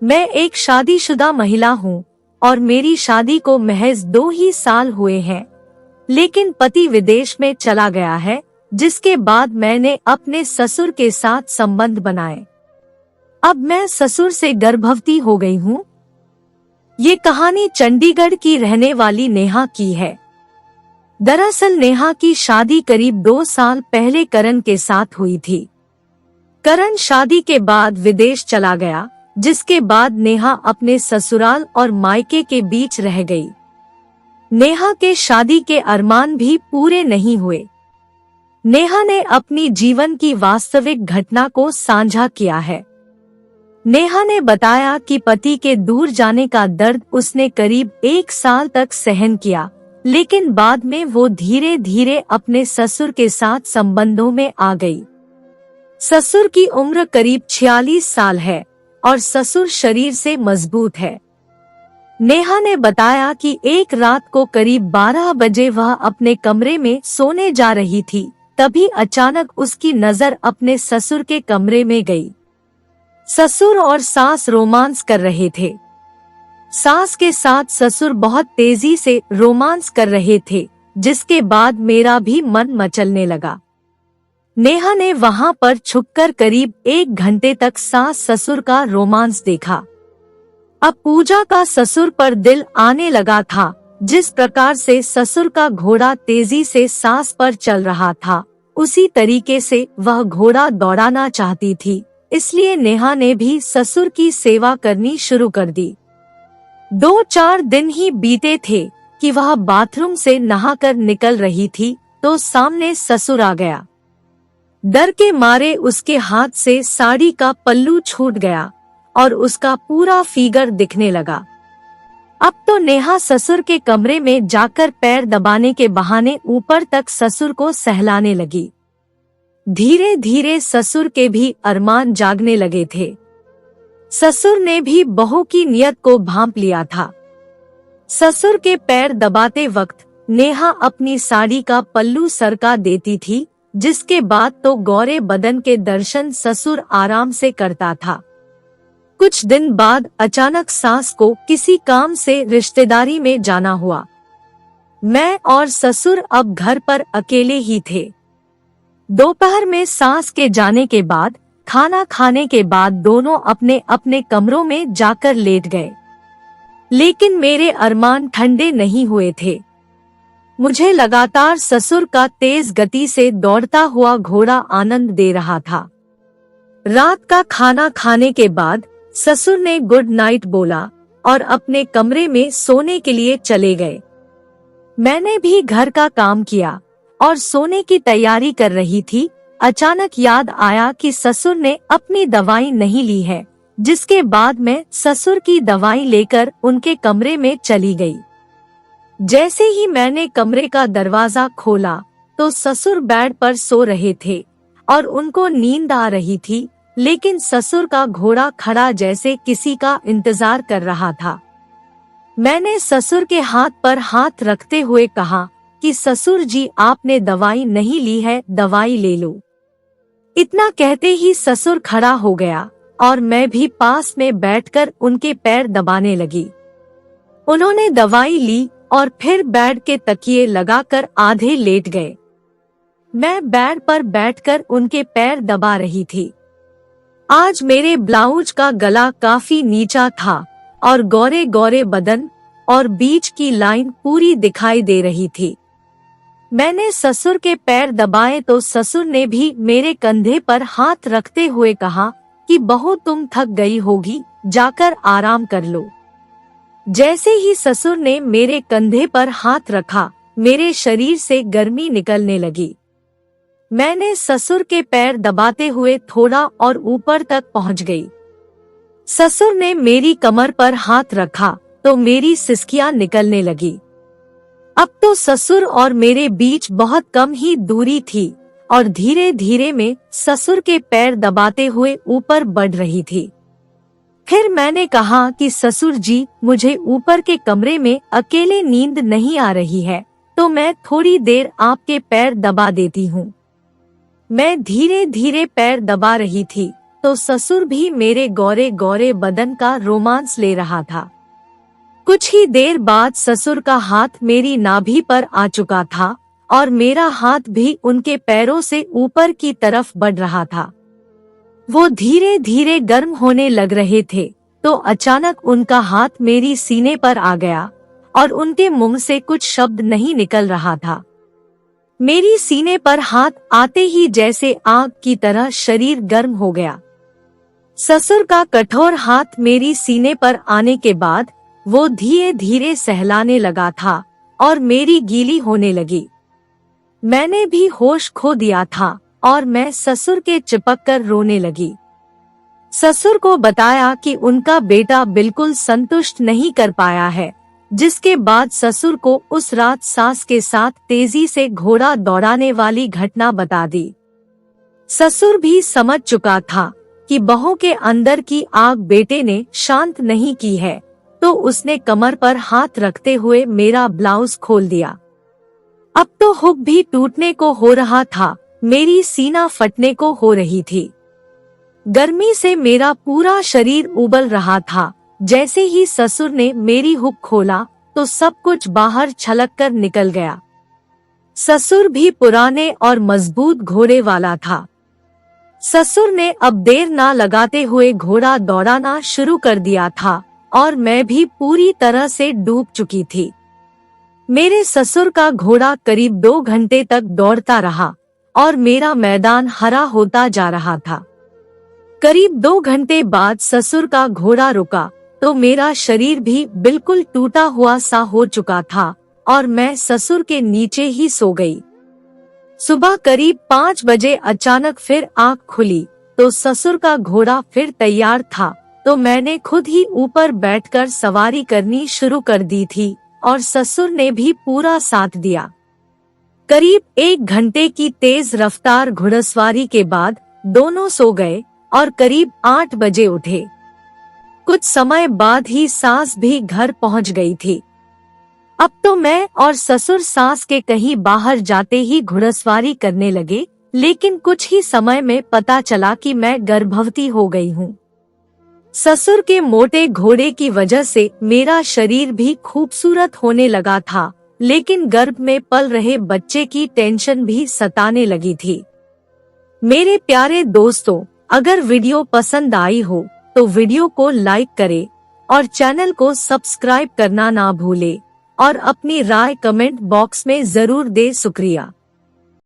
मैं एक शादीशुदा महिला हूँ और मेरी शादी को महज 2 ही साल हुए हैं, लेकिन पति विदेश में चला गया है, जिसके बाद मैंने अपने ससुर के साथ संबंध बनाए। अब मैं ससुर से गर्भवती हो गई हूँ। ये कहानी चंडीगढ़ की रहने वाली नेहा की है। दरअसल नेहा की शादी करीब 2 साल पहले करण के साथ हुई थी। करण शादी के बाद विदेश चला गया, जिसके बाद नेहा अपने ससुराल और मायके के बीच रह गई। नेहा के शादी के अरमान भी पूरे नहीं हुए। नेहा ने अपनी जीवन की वास्तविक घटना को साझा किया है। नेहा ने बताया कि पति के दूर जाने का दर्द उसने करीब 1 साल तक सहन किया, लेकिन बाद में वो धीरे धीरे अपने ससुर के साथ संबंधों में आ गई। ससुर की उम्र करीब 46 साल है और ससुर शरीर से मजबूत है। नेहा ने बताया कि एक रात को करीब 12 बजे वह अपने कमरे में सोने जा रही थी, तभी अचानक उसकी नजर अपने ससुर के कमरे में गई। ससुर और सास रोमांस कर रहे थे। सास के साथ ससुर बहुत तेजी से रोमांस कर रहे थे, जिसके बाद मेरा भी मन मचलने लगा। नेहा ने वहां पर छुपकर करीब 1 घंटे तक सास ससुर का रोमांस देखा। अब पूजा का ससुर पर दिल आने लगा था। जिस प्रकार से ससुर का घोड़ा तेजी से सास पर चल रहा था, उसी तरीके से वह घोड़ा दौड़ाना चाहती थी। इसलिए नेहा ने भी ससुर की सेवा करनी शुरू कर दी। 2-4 दिन ही बीते थे कि वह बाथरूम से नहाकर निकल रही थी तो सामने ससुर आ गया। डर के मारे उसके हाथ से साड़ी का पल्लू छूट गया और उसका पूरा फिगर दिखने लगा। अब तो नेहा ससुर के कमरे में जाकर पैर दबाने के बहाने ऊपर तक ससुर को सहलाने लगी। धीरे धीरे ससुर के भी अरमान जागने लगे थे। ससुर ने भी बहू की नियत को भांप लिया था। ससुर के पैर दबाते वक्त नेहा अपनी साड़ी का पल्लू सरका देती थी, जिसके बाद तो गौरे बदन के दर्शन ससुर आराम से करता था। कुछ दिन बाद अचानक सास को किसी काम से रिश्तेदारी में जाना हुआ। मैं और ससुर अब घर पर अकेले ही थे। दोपहर में सास के जाने के बाद खाना खाने के बाद दोनों अपने अपने कमरों में जाकर लेट गए, लेकिन मेरे अरमान ठंडे नहीं हुए थे। मुझे लगातार ससुर का तेज गति से दौड़ता हुआ घोड़ा आनंद दे रहा था। रात का खाना खाने के बाद ससुर ने गुड नाइट बोला और अपने कमरे में सोने के लिए चले गए। मैंने भी घर का काम किया और सोने की तैयारी कर रही थी। अचानक याद आया कि ससुर ने अपनी दवाई नहीं ली है, जिसके बाद मैं ससुर की दवाई लेकर उनके कमरे में चली गई। जैसे ही मैंने कमरे का दरवाजा खोला तो ससुर बेड पर सो रहे थे और उनको नींद आ रही थी, लेकिन ससुर का घोड़ा खड़ा जैसे किसी का इंतजार कर रहा था। मैंने ससुर के हाथ पर हाथ रखते हुए कहा कि ससुर जी, आपने दवाई नहीं ली है, दवाई ले लो। इतना कहते ही ससुर खड़ा हो गया और मैं भी पास में बैठकर उनके पैर दबाने लगी। उन्होंने दवाई ली और फिर बेड के तकिए लगाकर आधे लेट गए। मैं बेड पर बैठकर उनके पैर दबा रही थी। आज मेरे ब्लाउज का गला काफी नीचा था और गौरे गौरे बदन और बीच की लाइन पूरी दिखाई दे रही थी। मैंने ससुर के पैर दबाए तो ससुर ने भी मेरे कंधे पर हाथ रखते हुए कहा कि बहू, तुम थक गई होगी, जाकर आराम कर लो। जैसे ही ससुर ने मेरे कंधे पर हाथ रखा, मेरे शरीर से गर्मी निकलने लगी। मैंने ससुर के पैर दबाते हुए थोड़ा और ऊपर तक पहुंच गई। ससुर ने मेरी कमर पर हाथ रखा तो मेरी सिसकियां निकलने लगी। अब तो ससुर और मेरे बीच बहुत कम ही दूरी थी और धीरे धीरे मैं ससुर के पैर दबाते हुए ऊपर बढ़ रही थी। फिर मैंने कहा कि ससुर जी, मुझे ऊपर के कमरे में अकेले नींद नहीं आ रही है, तो मैं थोड़ी देर आपके पैर दबा देती हूँ। मैं धीरे धीरे पैर दबा रही थी तो ससुर भी मेरे गौरे गौरे बदन का रोमांस ले रहा था। कुछ ही देर बाद ससुर का हाथ मेरी नाभि पर आ चुका था और मेरा हाथ भी उनके पैरों से ऊपर की तरफ बढ़ रहा था। वो धीरे धीरे गर्म होने लग रहे थे तो अचानक उनका हाथ मेरी सीने पर आ गया और उनके मुंह से कुछ शब्द नहीं निकल रहा था। मेरी सीने पर हाथ आते ही जैसे आग की तरह शरीर गर्म हो गया। ससुर का कठोर हाथ मेरी सीने पर आने के बाद वो धीरे धीरे सहलाने लगा था और मेरी गीली होने लगी। मैंने भी होश खो दिया था और मैं ससुर के चिपक कर रोने लगी। ससुर को बताया कि उनका बेटा बिल्कुल संतुष्ट नहीं कर पाया है, जिसके बाद ससुर को उस रात सास के साथ तेजी से घोड़ा दौड़ाने वाली घटना बता दी। ससुर भी समझ चुका था कि बहू के अंदर की आग बेटे ने शांत नहीं की है, तो उसने कमर पर हाथ रखते हुए मेरा ब्लाउज खोल दिया। अब तो हुक भी टूटने को हो रहा था, मेरी सीना फटने को हो रही थी। गर्मी से मेरा पूरा शरीर उबल रहा था। जैसे ही ससुर ने मेरी हुक खोला तो सब कुछ बाहर छलक कर निकल गया। ससुर भी पुराने और मजबूत घोड़े वाला था। ससुर ने अब देर ना लगाते हुए घोड़ा दौड़ाना शुरू कर दिया था और मैं भी पूरी तरह से डूब चुकी थी। मेरे ससुर का घोड़ा करीब 2 घंटे तक दौड़ता रहा और मेरा मैदान हरा होता जा रहा था। करीब 2 घंटे बाद ससुर का घोड़ा रुका तो मेरा शरीर भी बिल्कुल टूटा हुआ सा हो चुका था और मैं ससुर के नीचे ही सो गई। सुबह करीब 5 बजे अचानक फिर आँख खुली तो ससुर का घोड़ा फिर तैयार था, तो मैंने खुद ही ऊपर बैठकर सवारी करनी शुरू कर दी थी और ससुर ने भी पूरा साथ दिया। करीब 1 घंटे की तेज रफ्तार घुड़सवारी के बाद दोनों सो गए और करीब 8 बजे उठे। कुछ समय बाद ही सास भी घर पहुंच गई थी। अब तो मैं और ससुर सास के कहीं बाहर जाते ही घुड़सवारी करने लगे, लेकिन कुछ ही समय में पता चला कि मैं गर्भवती हो गई हूँ। ससुर के मोटे घोड़े की वजह से मेरा शरीर भी खूबसूरत होने लगा था, लेकिन गर्भ में पल रहे बच्चे की टेंशन भी सताने लगी थी। मेरे प्यारे दोस्तों, अगर वीडियो पसंद आई हो तो वीडियो को लाइक करें और चैनल को सब्सक्राइब करना ना भूले और अपनी राय कमेंट बॉक्स में जरूर दे। शुक्रिया।